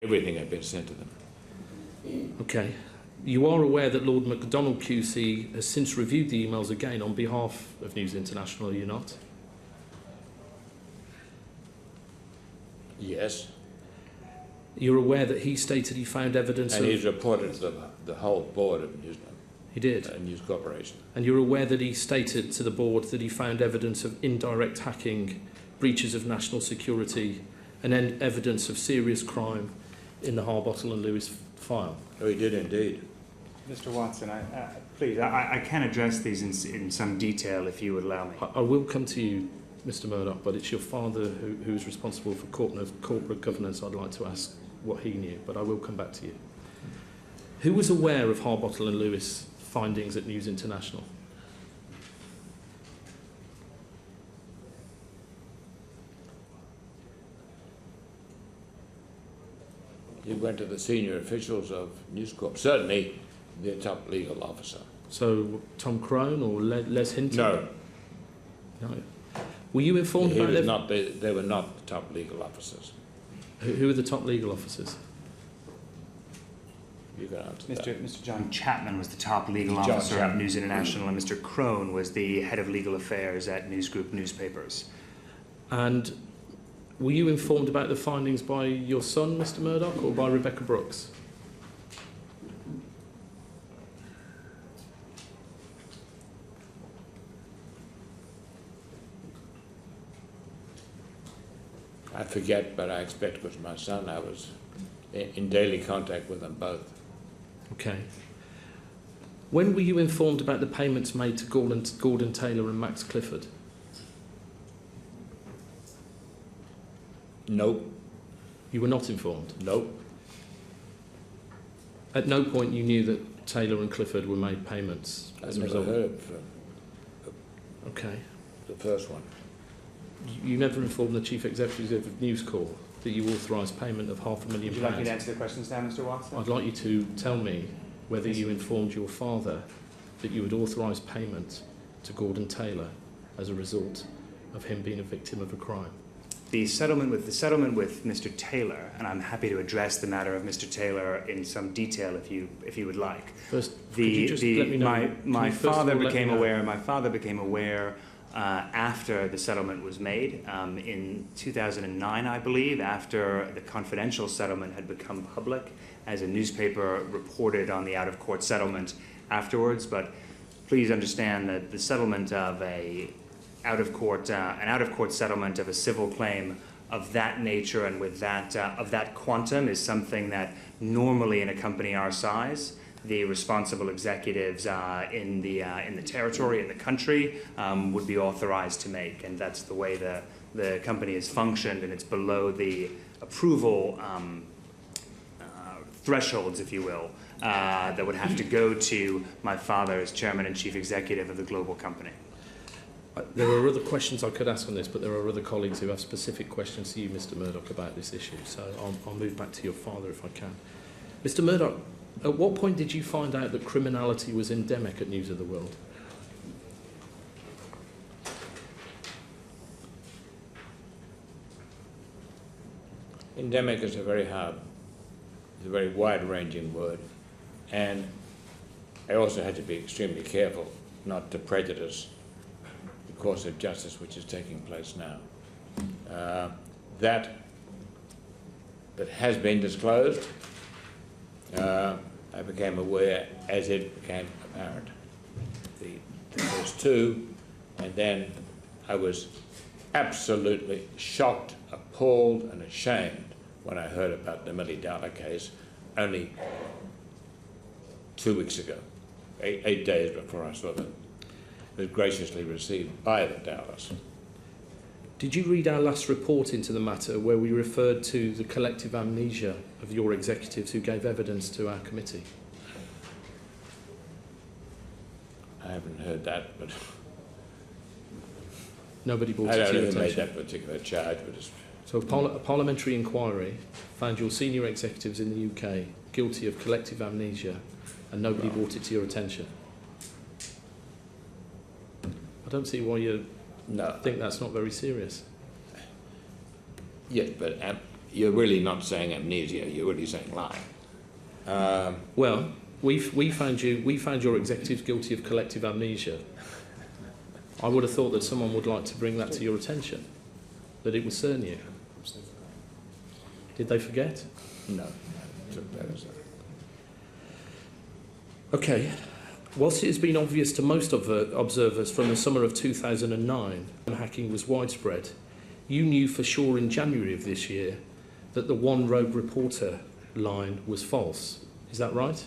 Everything had been sent to them. Okay. You are aware that Lord MacDonald QC has since reviewed the emails again on behalf of News International, are you not? Yes. You're aware that he stated he found evidence And of... he's reported to the whole board of He did? News Corporation. And you're aware that he stated to the board that he found evidence of indirect hacking, breaches of national security, and evidence of serious crime in the Harbottle and Lewis file? Oh, he did indeed. Mr. Watson, please, I can address these in some detail if you would allow me. I will come to you, Mr. Murdoch, but it's your father who is responsible for corporate governance. I'd like to ask what he knew, but I will come back to you. Who was aware of Harbottle and Lewis findings at News International? You went to the senior officials of News Corp, certainly the top legal officer. So Tom Crone or Les Hinton? No. No. Were you informed about them? They were not the top legal officers. Who are the top legal officers? You can answer that. Mr. John Chapman was the top legal John officer Chapman. at News International, and Mr. Crone was the head of legal affairs at News Group Newspapers. And were you informed about the findings by your son, Mr. Murdoch, or by Rebecca Brooks? I forget, but I expect it was my son. I was in daily contact with them both. Okay. When were you informed about the payments made to Gordon Taylor and Max Clifford? Nope. You were not informed? Nope. At no point you knew that Taylor and Clifford were made payments I as a never result? heard of Okay. the first one. You never informed the Chief Executive of News Corp that you authorised payment of £500,000? Would you like me to answer the questions now, Mr. Watson? I'd like you to tell me whether you informed your father that you had authorised payment to Gordon Taylor as a result of him being a victim of a crime. The settlement with Mr. Taylor, and I'm happy to address the matter of Mr. Taylor in some detail if you would like. First, could you just let me know? My father became aware after the settlement was made in 2009, I believe, after the confidential settlement had become public, as a newspaper reported on the out-of-court settlement afterwards. But please understand that the settlement of an out-of-court settlement of a civil claim of that nature and with that of that quantum is something that normally in a company our size, the responsible executives in the territory, in the country, would be authorized to make, and that's the way the company has functioned, and it's below the approval thresholds, if you will, that would have to go to my father as chairman and chief executive of the global company. There are other questions I could ask on this, but there are other colleagues who have specific questions to you, Mr. Murdoch, about this issue, so I'll move back to your father if I can. Mr. Murdoch, at what point did you find out that criminality was endemic at News of the World? Endemic is a very wide-ranging word, and I also had to be extremely careful not to prejudice the course of justice which is taking place now. That has been disclosed. I became aware as it became apparent. The first two, and then I was absolutely shocked, appalled and ashamed when I heard about the Millie Dowler case only 2 weeks ago, 8 days before I saw them. It was graciously received by the Dowlers. Did you read our last report into the matter where we referred to the collective amnesia of your executives who gave evidence to our committee? I haven't heard that, but Nobody brought I it don't to know your who made attention. that particular charge, but it's... So a parliamentary inquiry found your senior executives in the UK guilty of collective amnesia and nobody brought it to your attention. I don't see why you think that's not very serious. Yes, but you're really not saying amnesia, you're really saying lying. Well, we found your executives guilty of collective amnesia. I would have thought that someone would like to bring that to your attention, that it was Cerny. Did they forget? No, took that as Okay. Whilst it has been obvious to most observers from the summer of 2009 when hacking was widespread, you knew for sure in January of this year that the one rogue reporter line was false. Is that right?